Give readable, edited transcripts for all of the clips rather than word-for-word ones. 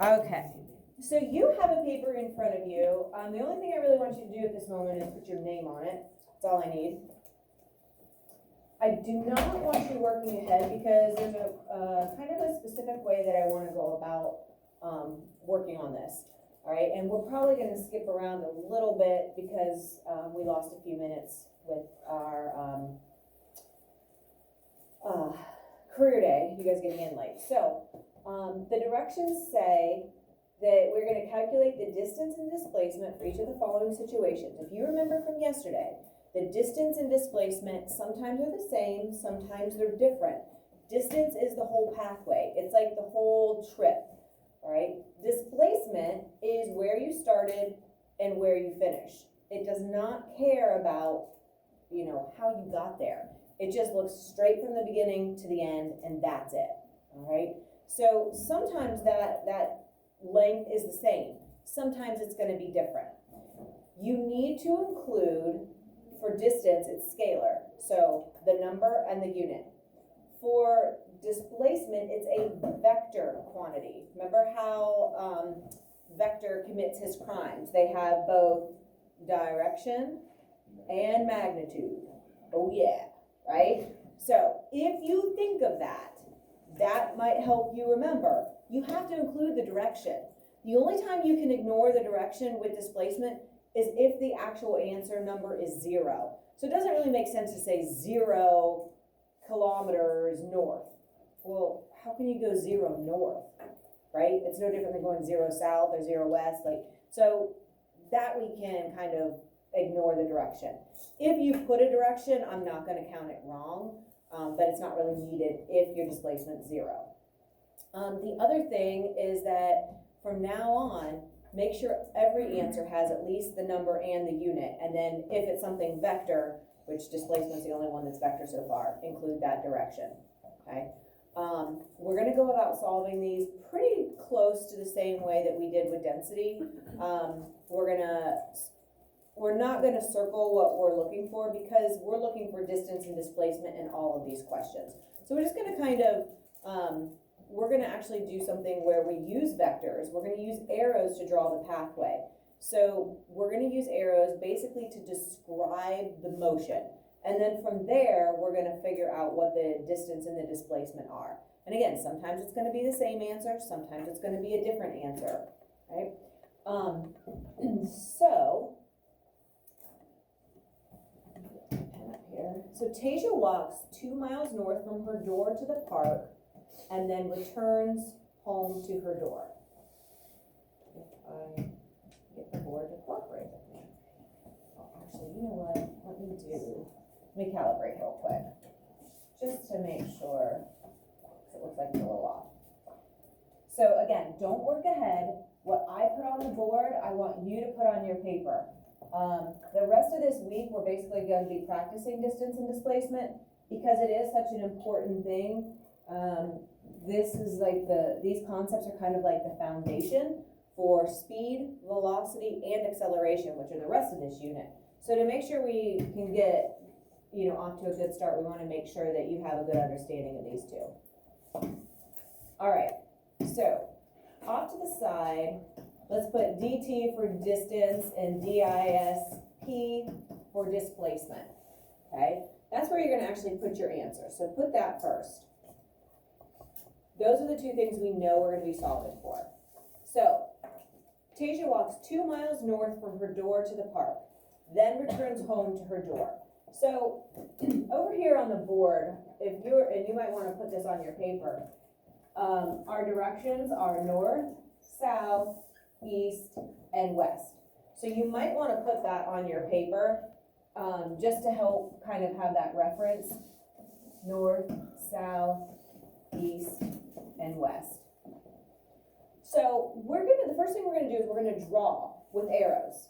Okay, so you have a paper in front of you. The only thing I really want you to do at this moment is put your name on it. That's all I need. I do not want you working ahead because there's a kind of a specific way that I want to go about working on this. All right, and we're probably going to skip around a little bit because we lost a few minutes with our career day, you guys getting in late. So the directions say that we're going to calculate the distance and displacement for each of the following situations. If you remember from yesterday, the distance and displacement sometimes are the same, sometimes they're different. Distance is the whole pathway. It's like the whole trip, all right? Displacement is where you started and where you finish. It does not care about, you know, how you got there. It just looks straight from the beginning to the end, and that's it, all right? So sometimes that length is the same. Sometimes it's going to be different. You need to include, for distance, it's scalar, so the number and the unit. For displacement, it's a vector quantity. Remember how Vector commits his crimes? They have both direction and magnitude. Oh yeah, right? So if you think of that, that might help you remember. You have to include the direction. The only time you can ignore the direction with displacement is if the actual answer number is 0. So it doesn't really make sense to say 0 kilometers north. Well, how can you go 0 north, right? It's no different than going 0 south or 0 west. So that we can kind of ignore the direction. If you put a direction, I'm not going to count it wrong, but it's not really needed if your displacement's 0. The other thing is that from now on, make sure every answer has at least the number and the unit. And then if it's something vector, which displacement's the only one that's vector so far, include that direction, okay? We're gonna go about solving these pretty close to the same way that we did with density. We're not gonna circle what we're looking for because we're looking for distance and displacement in all of these questions. So we're just gonna kind of, we're gonna actually do something where we use vectors. We're gonna use arrows to draw the pathway. So we're gonna use arrows basically to describe the motion. And then from there, we're gonna figure out what the distance and the displacement are. And again, sometimes it's gonna be the same answer, sometimes it's gonna be a different answer, right? So Tasia walks 2 miles north from her door to the park and then returns home to her door. If I get the board to cooperate with me. Oh, actually, you know what? Let me calibrate real quick. Just to make sure, because it looks like it's a little off. So again, don't work ahead. What I put on the board, I want you to put on your paper. The rest of this week, we're basically going to be practicing distance and displacement because it is such an important thing. This is like these concepts are kind of like the foundation for speed, velocity, and acceleration, which are the rest of this unit. So to make sure we can get, you know, off to a good start, we want to make sure that you have a good understanding of these two. All right, so off to the side, let's put DT for distance and DISP for displacement, okay? That's where you're gonna actually put your answer, so put that first. Those are the two things we know we're gonna be solving for. So, Tasia walks 2 miles north from her door to the park, then returns home to her door. So, over here on the board, and you might wanna put this on your paper, our directions are north, south, east, and west. So you might want to put that on your paper just to help kind of have that reference. North, south, east, and west. So the first thing we're going to do is we're going to draw with arrows.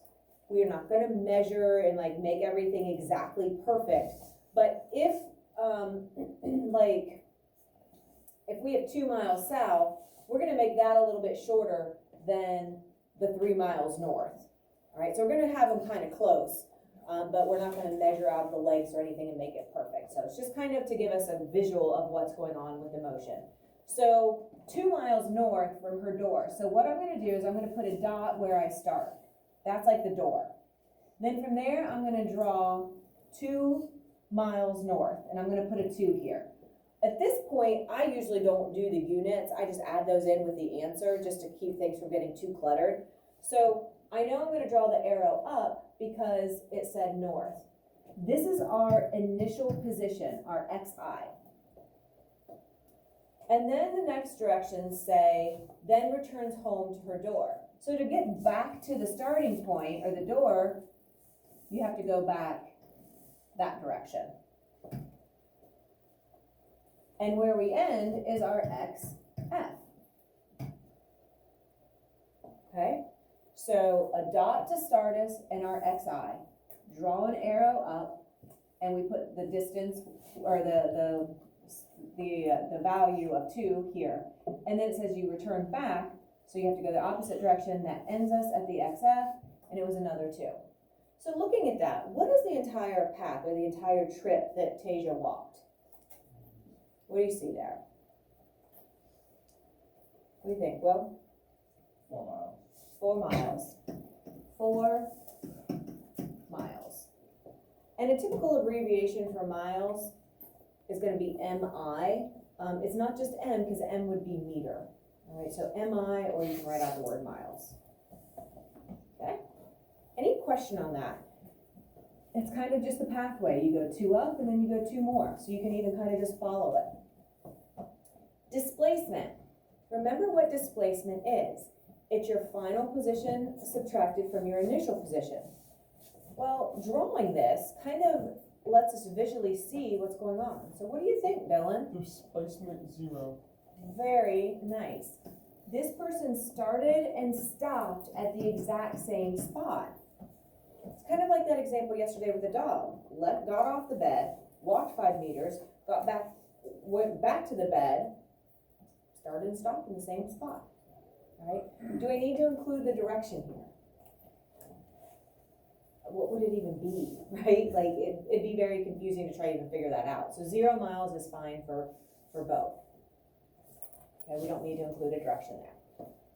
We are not going to measure and like make everything exactly perfect. But if if we have 2 miles south, we're going to make that a little bit shorter than the 3 miles north. All right, so we're going to have them kind of close, but we're not going to measure out the legs or anything and make it perfect. So it's just kind of to give us a visual of what's going on with the motion. So 2 miles north from her door. So what I'm gonna do is I'm gonna put a dot where I start. That's like the door. Then from there, I'm gonna draw 2 miles north, and I'm gonna put a 2 here. At this point, I usually don't do the units. I just add those in with the answer just to keep things from getting too cluttered. So I know I'm gonna draw the arrow up because it said north. This is our initial position, our XI. And then the next directions say, then returns home to her door. So to get back to the starting point or the door, you have to go back that direction. And where we end is our XF. Okay, so a dot to start us and our XI. Draw an arrow up, and we put the distance or the value of 2 here. And then it says you return back, so you have to go the opposite direction. That ends us at the XF, and it was another 2. So looking at that, what is the entire path or the entire trip that Tasia walked? What do you see there? What do you think, Will? 4 miles. 4 miles. 4 miles. And a typical abbreviation for miles is going to be MI. It's not just M, because M would be meter. All right, so MI, or you can write out the word miles. Okay? Any question on that? It's kind of just the pathway. You go 2 up, and then you go 2 more. So you can even kind of just follow it. Displacement. Remember what displacement is. It's your final position subtracted from your initial position. Well, drawing this kind of lets us visually see what's going on. So what do you think, Dylan? Displacement 0. Very nice. This person started and stopped at the exact same spot. It's kind of like that example yesterday with the dog. Got off the bed, walked 5 meters, went back to the bed, started and stopped in the same spot. Right? Do I need to include the direction here? What would it even be, right? Like, it'd be very confusing to try to even figure that out. So 0 miles is fine for both. Okay, we don't need to include a direction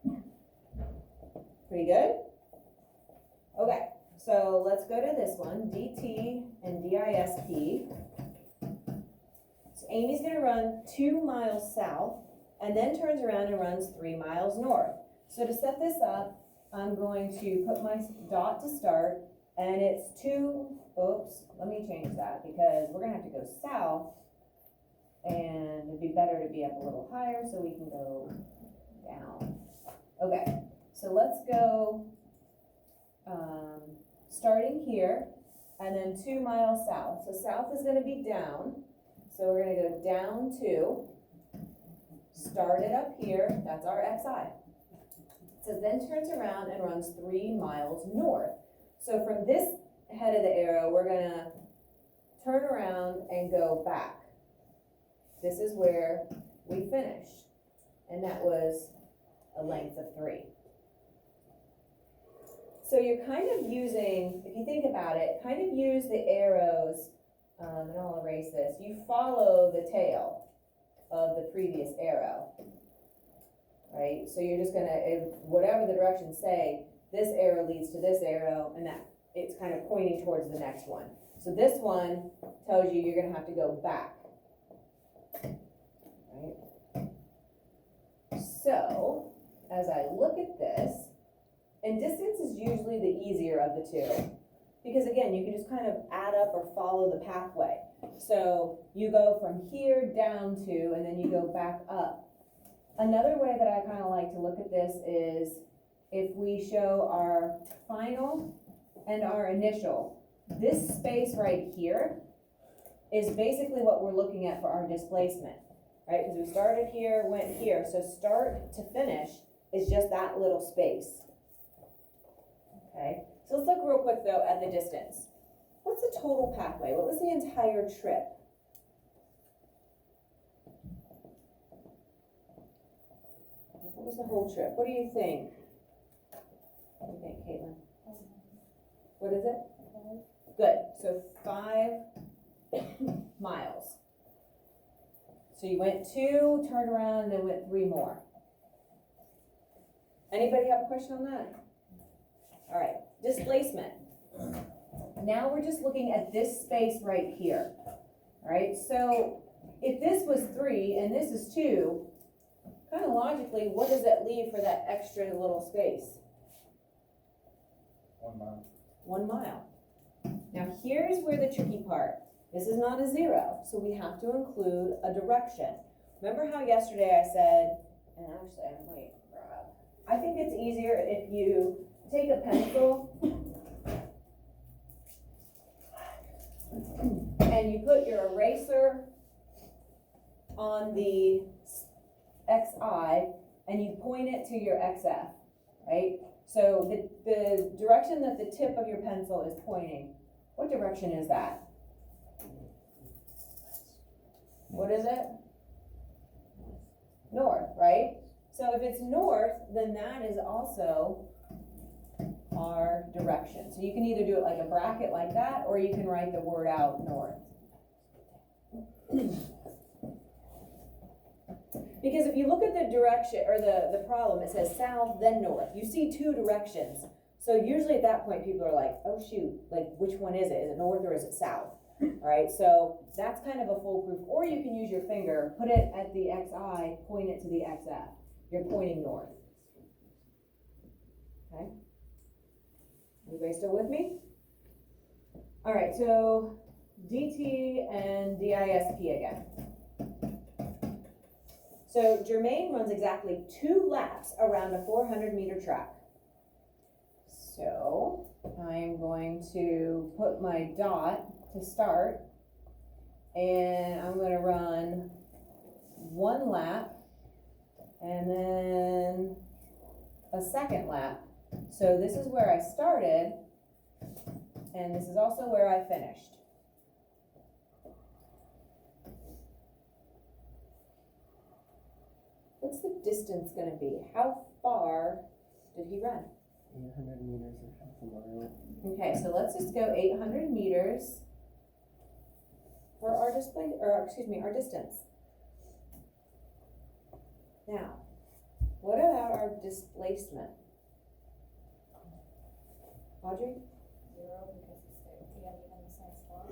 there. Pretty good? Okay, so let's go to this one, DT and DISP. So Amy's gonna run 2 miles south, and then turns around and runs 3 miles north. So to set this up, I'm going to put my dot to start, and it's 2, oops, let me change that, because we're gonna have to go south, and it'd be better to be up a little higher so we can go down. Okay, so let's go, starting here, and then 2 miles south. So south is gonna be down, so we're gonna go down 2, start it up here, that's our XI. So then turns around and runs 3 miles north. So from this head of the arrow, we're gonna turn around and go back. This is where we finished, and that was a length of 3. So you're kind of using, if you think about it, kind of use the arrows, and I'll erase this, you follow the tail of the previous arrow, right? So you're just gonna, whatever the directions say, this arrow leads to this arrow, and that it's kind of pointing towards the next one. So this one tells you you're gonna have to go back, right? So as I look at this, and distance is usually the easier of the 2, because again, you can just kind of add up or follow the pathway. So you go from here down to, and then you go back up. Another way that I kind of like to look at this is if we show our final and our initial. This space right here is basically what we're looking at for our displacement, right? Because we started here, went here. So start to finish is just that little space. Okay, so let's look real quick though at the distance. What's the total pathway? What was the entire trip? What was the whole trip? What do you think? What do you think, Caitlin? What is it? Good, so 5 miles. So you went 2, turned around, and then went 3 more. Anybody have a question on that? All right, displacement. Now we're just looking at this space right here. All right, so if this was 3 and this is 2, kind of logically, what does that leave for that extra little space? 1 mile. 1 mile. Now here's where the tricky part. This is not a 0, so we have to include a direction. Remember how yesterday I said, and actually I might grab, I think it's easier if you take a pencil and you put your eraser on the XI and you point it to your XF, right? So the direction that the tip of your pencil is pointing, what direction is that? What is it? North, right? So if it's north, then that is also our direction. So you can either do it like a bracket like that, or you can write the word out north. Because if you look at the direction, or the problem, it says south, then north. You see 2 directions. So usually at that point, people are like, oh shoot, like which one is it? Is it north or is it south? All right, so that's kind of a foolproof. Or you can use your finger, put it at the XI, point it to the XF. You're pointing north. Okay? Everybody still with me? All right, so DT and DISP again. So Jermaine runs exactly 2 laps around a 400-meter track. So I'm going to put my dot to start, and I'm going to run 1 lap and then a 2nd lap. So this is where I started, and this is also where I finished. What's the distance going to be? How far did he run? 800 meters or half a mile. Okay, so let's just go 800 meters for our our distance. Now, what about our displacement? Audrey? 0 because it's together in the same spot.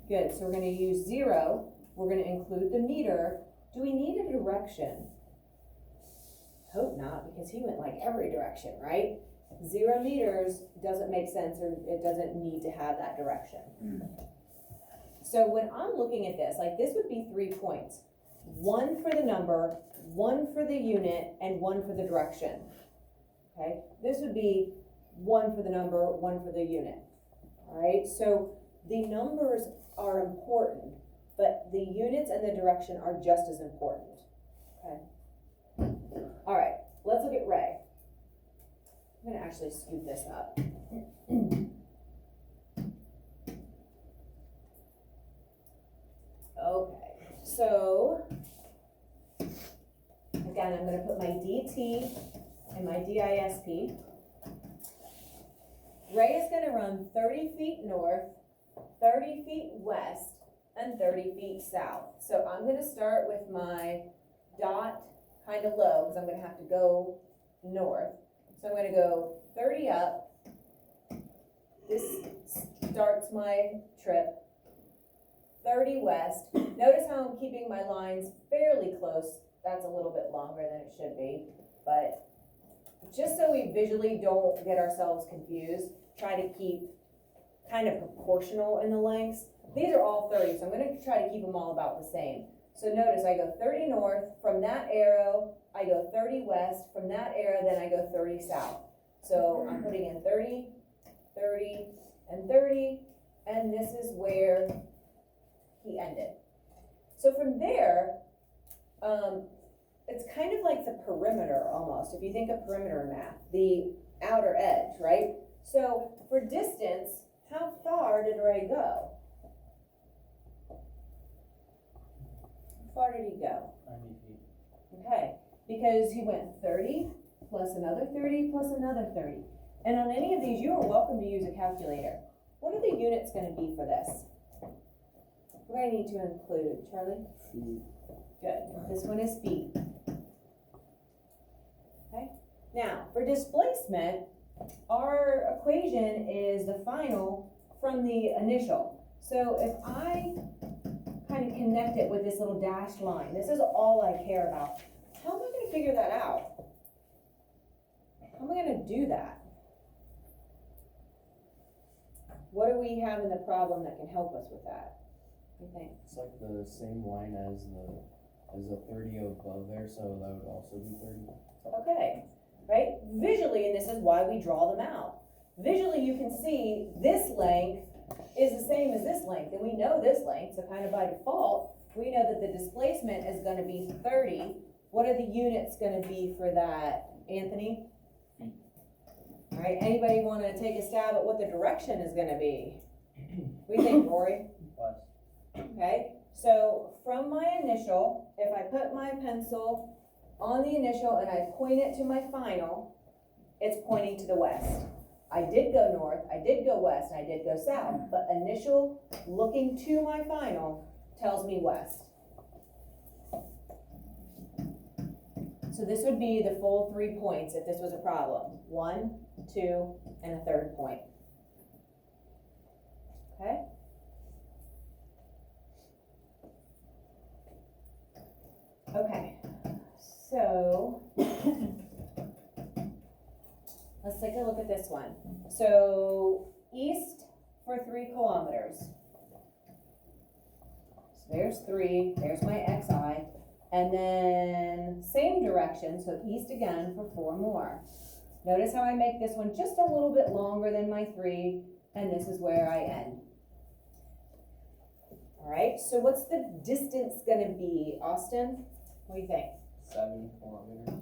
Good, so we're going to use 0. We're going to include the meter. Do we need a direction? Hope not, because he went like every direction, right? 0 meters doesn't make sense, or it doesn't need to have that direction. So when I'm looking at this, like this would be 3 points. 1 for the number, 1 for the unit, and 1 for the direction. Okay, this would be 1 for the number, 1 for the unit. All right, so the numbers are important, but the units and the direction are just as important. Okay. All right, let's look at Ray. I'm gonna actually scoot this up. Okay, so again, I'm gonna put my DT and my DISP. Ray is gonna run 30 feet north, 30 feet west, and 30 feet south. So I'm gonna start with my dot kind of low, because I'm gonna have to go north. So I'm gonna go 30 up. This starts my trip. 30 west. Notice how I'm keeping my lines fairly close. That's a little bit longer than it should be, but just so we visually don't get ourselves confused, try to keep kind of proportional in the lengths. These are all 30, so I'm gonna try to keep them all about the same. So notice I go 30 north, from that arrow, I go 30 west, from that arrow, then I go 30 south. So I'm putting in 30, 30, and 30, and this is where he ended. So from there, it's kind of like the perimeter almost, if you think of perimeter math, the outer edge, right? So for distance, how far did Ray go? How far did he go? 90 feet. Okay, because he went 30 plus another 30 plus another 30. And on any of these, you are welcome to use a calculator. What are the units going to be for this? What do I need to include, Charlie? Feet. Good, this one is feet. Okay, now, for displacement, our equation is the final from the initial. So if I kind of connect it with this little dashed line, this is all I care about. How am I gonna figure that out? How am I gonna do that? What do we have in the problem that can help us with that? What do you think? It's like the same line as the 30 above there, so that would also be 30. Okay, right? Visually, and this is why we draw them out. Visually, you can see this length is the same as this length, and we know this length, so kind of by default, we know that the displacement is gonna be 30. What are the units gonna be for that, Anthony? All right, anybody wanna take a stab at what the direction is gonna be? What do you think, Rory? West. Okay, so from my initial, if I put my pencil on the initial and I point it to my final, it's pointing to the west. I did go north, I did go west, and I did go south, but initial looking to my final tells me west. So this would be the full 3 points if this was a problem. 1, 2, and a third point. Okay? Okay, so let's take a look at this one. So east for 3 kilometers. So there's 3, there's my xi, and then same direction, so east again for 4 more. Notice how I make this one just a little bit longer than my 3, and this is where I end. All right, so what's the distance gonna be, Austin? What do you think? 7 kilometers.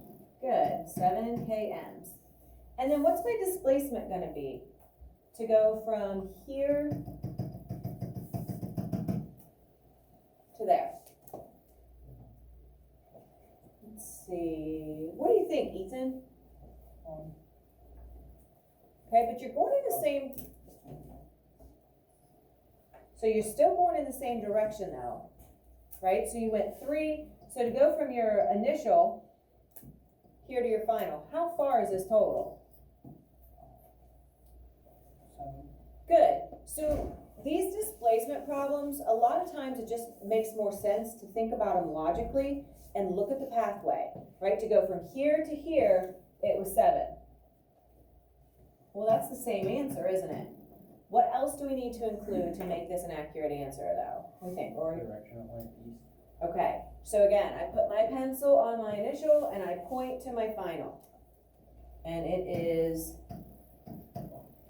Good, 7 kms. And then what's my displacement gonna be? To go from here to there. Let's see, what do you think, Ethan? Okay, but you're going in the same, so you're still going in the same direction though, right? So you went 3, so to go from your initial here to your final, how far is this total? 7. Good. So these displacement problems, a lot of times it just makes more sense to think about them logically and look at the pathway, right? To go from here to here, it was 7. Well, that's the same answer, isn't it? What else do we need to include to make this an accurate answer, though? What do you think, Rory? Direction it went east. Okay, so again, I put my pencil on my initial and I point to my final. And it is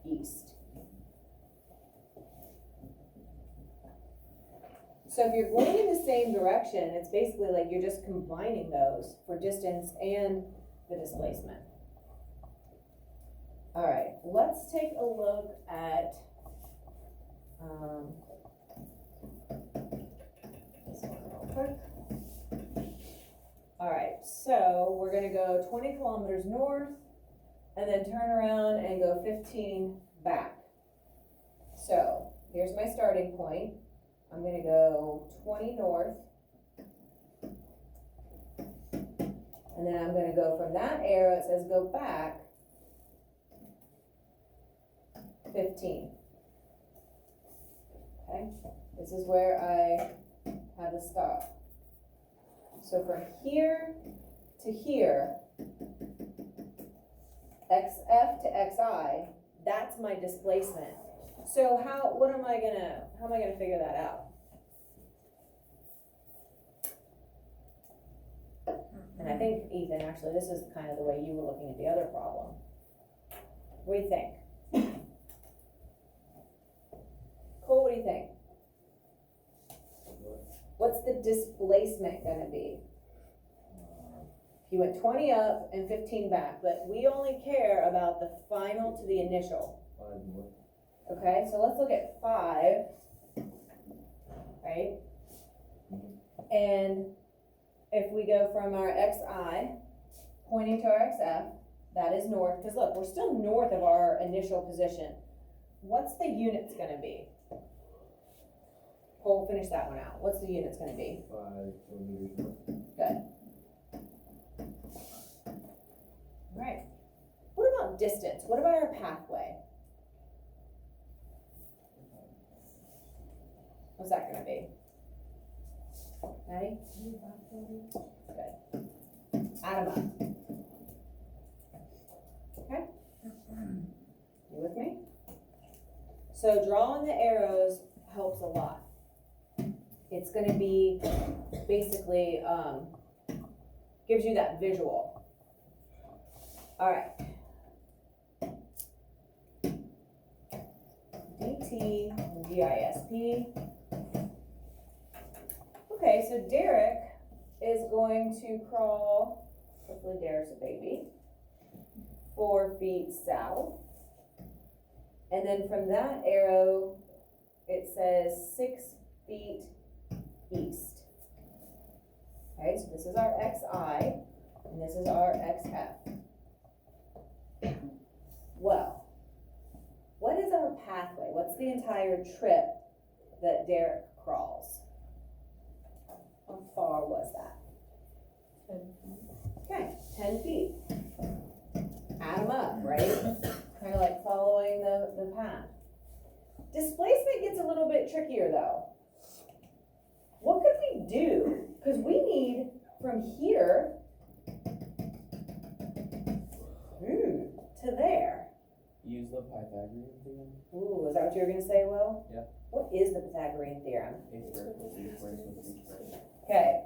east. So if you're going in the same direction, it's basically like you're just combining those for distance and the displacement. All right, let's take a look at this one real quick. All right, so we're gonna go 20 kilometers north and then turn around and go 15 back. So here's my starting point. I'm gonna go 20 north. And then I'm gonna go from that arrow, it says go back 15. Okay, this is where I have to stop. So from here to here, XF to XI, that's my displacement. So how am I gonna figure that out? And I think, Ethan, actually, this is kind of the way you were looking at the other problem. What do you think? Cole, what do you think? What's the displacement gonna be? You went 20 up and 15 back, but we only care about the final to the initial. 5 more. Okay, so let's look at 5, right? And if we go from our XI, pointing to our XF, that is north, because look, we're still north of our initial position. What's the units gonna be? Cole, finish that one out. What's the units gonna be? 5 kilometers. Good. Alright. What about distance? What about our pathway? What's that gonna be? Ready? Good. Add 'em up. Okay? You with me? So drawing the arrows helps a lot. It's gonna be basically, gives you that visual. Alright. DT, GISP. Okay, so Derek is going to crawl, hopefully Derek's a baby, 4 feet south. And then from that arrow, it says 6 feet east. Okay, so this is our XI, and this is our XF. Well, what is our pathway? What's the entire trip that Derek crawls? How far was that? 10 feet. Okay, 10 feet. Add them up, right? Kind of like following the path. Displacement gets a little bit trickier though. What could we do? Because we need from here to there. Use the Pythagorean theorem. Ooh, is that what you were gonna say, Will? Yeah. What is the Pythagorean theorem? A squared plus b squared equals c squared. Okay,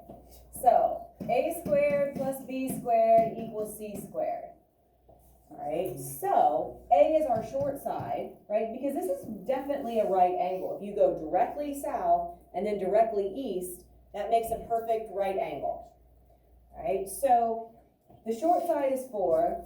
so a squared plus b squared equals c squared. Alright, so A is our short side, right? Because this is definitely a right angle. If you go directly south and then directly east, that makes a perfect right angle. Alright, so the short side is 4,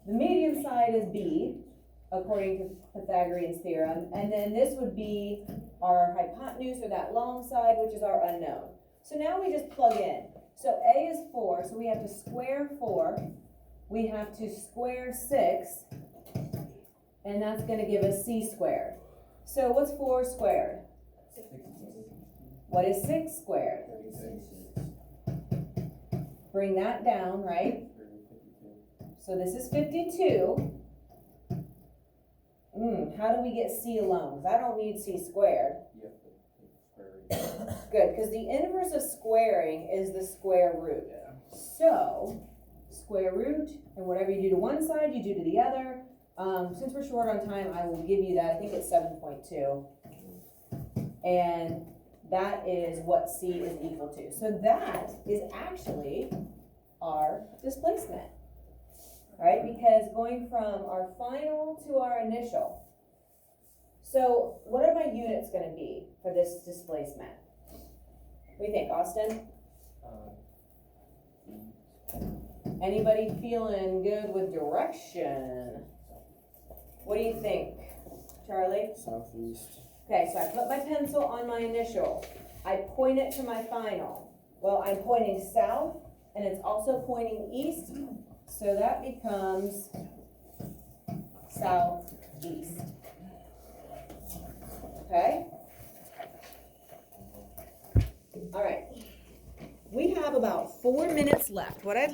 the medium side is B, according to Pythagorean's theorem, and then this would be our hypotenuse, or that long side, which is our unknown. So now we just plug in. So A is 4, so we have to square 4. We have to square 6, and that's going to give us c squared. So what's 4 squared? What is 6 squared? Bring that down, right? So this is 52. How do we get c alone? Because I don't need c squared. You have to take square root. Good, because the inverse of squaring is the square root. So, square root, and whatever you do to one side, you do to the other. Since we're short on time, I will give you that. I think it's 7.2. And that is what C is equal to. So that is actually our displacement. Right? Because going from our final to our initial. So what are my units going to be for this displacement? What do you think, Austin? Anybody feeling good with direction? What do you think, Charlie? Southeast. Okay, so I put my pencil on my initial. I point it to my final. Well, I'm pointing south, and it's also pointing east, so that becomes southeast. Okay? All right. We have about 4 minutes left. What I'd